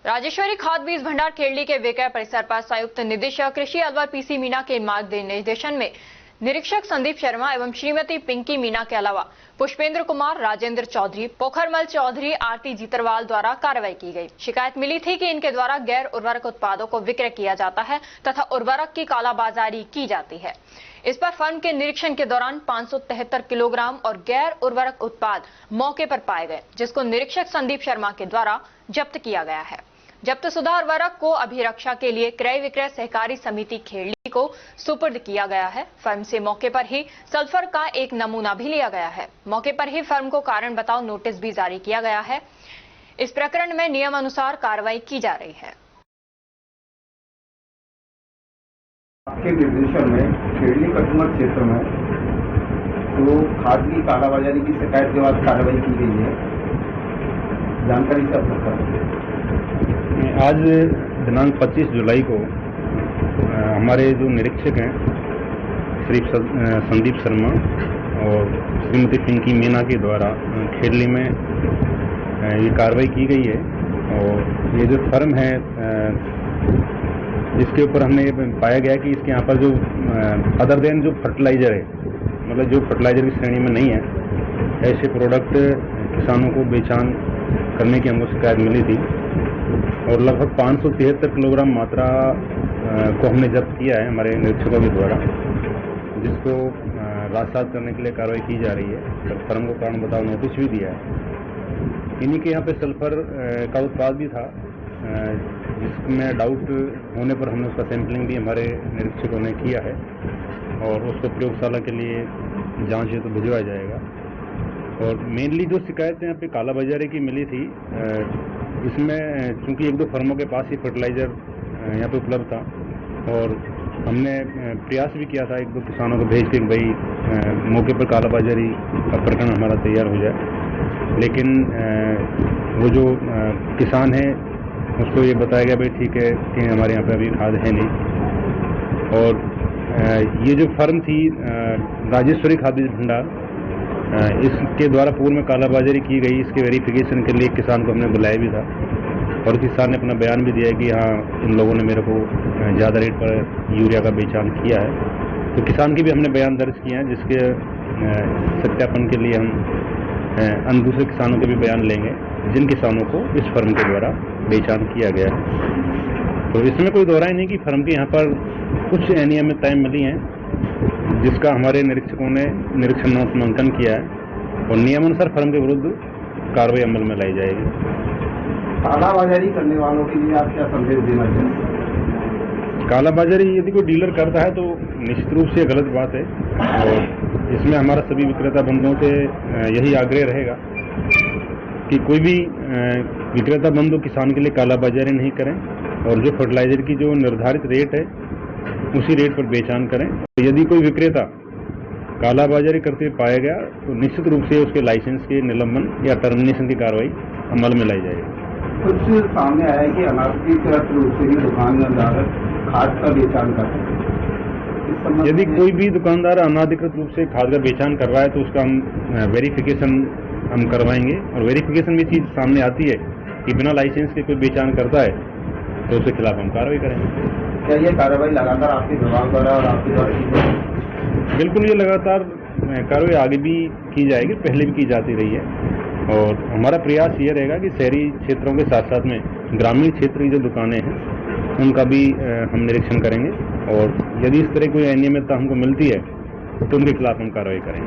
राजेश्वरी खाद बीज भंडार खेड़ली के विक्रय परिसर पर संयुक्त निदेशक कृषि अल्वर पीसी मीणा के निर्देशन में निरीक्षक संदीप शर्मा एवं श्रीमती पिंकी मीणा के अलावा पुष्पेंद्र कुमार, राजेंद्र चौधरी, पोखरमल चौधरी, आरती जीतरवाल द्वारा कार्रवाई की गई। शिकायत मिली थी कि इनके द्वारा गैर उर्वरक उत्पादों को विक्रय किया जाता है तथा उर्वरक की कालाबाजारी की जाती है। इस पर फर्म के निरीक्षण के दौरान 573 किलोग्राम और गैर उर्वरक उत्पाद मौके पर पाए गए, जिसको निरीक्षक संदीप शर्मा के द्वारा जब्त किया गया है। जब्त शुदा उर्वरक को अभिरक्षा के लिए क्रय विक्रय सहकारी समिति खेड़ली को सुपुर्द किया गया है। फर्म से मौके पर ही सल्फर का एक नमूना भी लिया गया है। मौके पर ही फर्म को कारण बताओ नोटिस भी जारी किया गया है। इस प्रकरण में नियम अनुसार कार्रवाई की जा रही है। आपके निर्देशन में खेड़ली कस्टमर क्षेत्र में तो खाद की कालाबाजारी की शिकायत के बाद कार्रवाई की गई है। जानकारी से आप आज दिनांक 25 जुलाई को हमारे जो निरीक्षक हैं श्री संदीप शर्मा और श्रीमती पिंकी मीणा के द्वारा खेड़ली में ये कार्रवाई की गई है। और ये जो फर्म है इसके ऊपर हमने पाया गया कि इसके यहाँ पर जो अदर देन जो फर्टिलाइजर है, मतलब जो फर्टिलाइजर की श्रेणी में नहीं है, ऐसे प्रोडक्ट किसानों को बेचान करने की हमको शिकायत मिली थी। और लगभग 573 किलोग्राम मात्रा को हमने जब्त किया है हमारे निरीक्षकों के द्वारा, जिसको राजसात करने के लिए कार्रवाई की जा रही है। तो फर्म को कारण बताओ नोटिस भी दिया है। इन्हीं के यहाँ पे सल्फर का उत्पाद भी था, जिसमें डाउट होने पर हमने उसका सैंपलिंग भी हमारे निरीक्षकों ने किया है और उसको प्रयोगशाला के लिए जांच हेतु तो भिजवाया जाएगा। और मेनली जो शिकायत यहाँ पे कालाबाजारी की मिली थी, इसमें चूंकि एक दो फर्मों के पास ही फर्टिलाइजर यहाँ पे उपलब्ध था और हमने प्रयास भी किया था एक दो किसानों को भेज के भाई मौके पर कालाबाजारी का प्रकरण हमारा तैयार हो जाए, लेकिन वो जो किसान है उसको ये बताया गया भाई ठीक है कि हमारे यहाँ पे अभी खाद है नहीं। और ये जो फर्म थी राजेश्वरी खाद बीज भंडार, इसके द्वारा पूर्व में कालाबाजारी की गई, इसके वेरिफिकेशन के लिए किसान को हमने बुलाया भी था और किसान ने अपना बयान भी दिया है कि हाँ इन लोगों ने मेरे को ज़्यादा रेट पर यूरिया का बेचान किया है। तो किसान के भी हमने बयान दर्ज किए हैं, जिसके सत्यापन के लिए हम दूसरे किसानों के भी बयान लेंगे जिन किसानों को इस फर्म के द्वारा बेचान किया गया है। तो इसमें कोई दोहराई नहीं कि फर्म के यहाँ पर कुछ अनियमितताएं मिली हैं, जिसका हमारे निरीक्षकों ने निरीक्षण नामांकन किया है और नियमानुसार फर्म के विरुद्ध कार्रवाई अमल में लाई जाएगी। कालाबाजारी करने वालों के लिए आप क्या संदेश देना चाहेंगे? कालाबाजारी यदि कोई डीलर करता है तो निश्चित रूप से गलत बात है और इसमें हमारा सभी विक्रेता बंधुओं से यही आग्रह रहेगा कि कोई भी विक्रेता बंधु किसान के लिए कालाबाजारी नहीं करें और जो फर्टिलाइजर की जो निर्धारित रेट है उसी रेट पर बेचान करें। यदि कोई विक्रेता कालाबाजारी करते हुए पाया गया तो निश्चित रूप से उसके लाइसेंस के निलंबन या टर्मिनेशन की कार्रवाई अमल में लाई जाएगी। कुछ सामने आया है कि अनाधिकृत रूप से भी दुकानदार खाद का बेचान कर रहे हैं। यदि कोई भी दुकानदार अनाधिकृत रूप से खाद का बेचान कर रहा है तो उसका हम वेरिफिकेशन हम करवाएंगे और वेरिफिकेशन में चीज सामने आती है कि बिना लाइसेंस के कोई बेचान करता है तो उसके खिलाफ हम कार्रवाई करेंगे। क्या ये कार्रवाई लगातार आपके विभाग द्वारा और आपके द्वारा की जाएगी? बिल्कुल, ये लगातार कार्रवाई आगे भी की जाएगी, पहले भी की जाती रही है और हमारा प्रयास ये रहेगा कि शहरी क्षेत्रों के साथ साथ में ग्रामीण क्षेत्र की जो दुकानें हैं उनका भी हम निरीक्षण करेंगे और यदि इस तरह कोई अनियमितता हमको मिलती है तो उनके खिलाफ हम कार्रवाई करेंगे।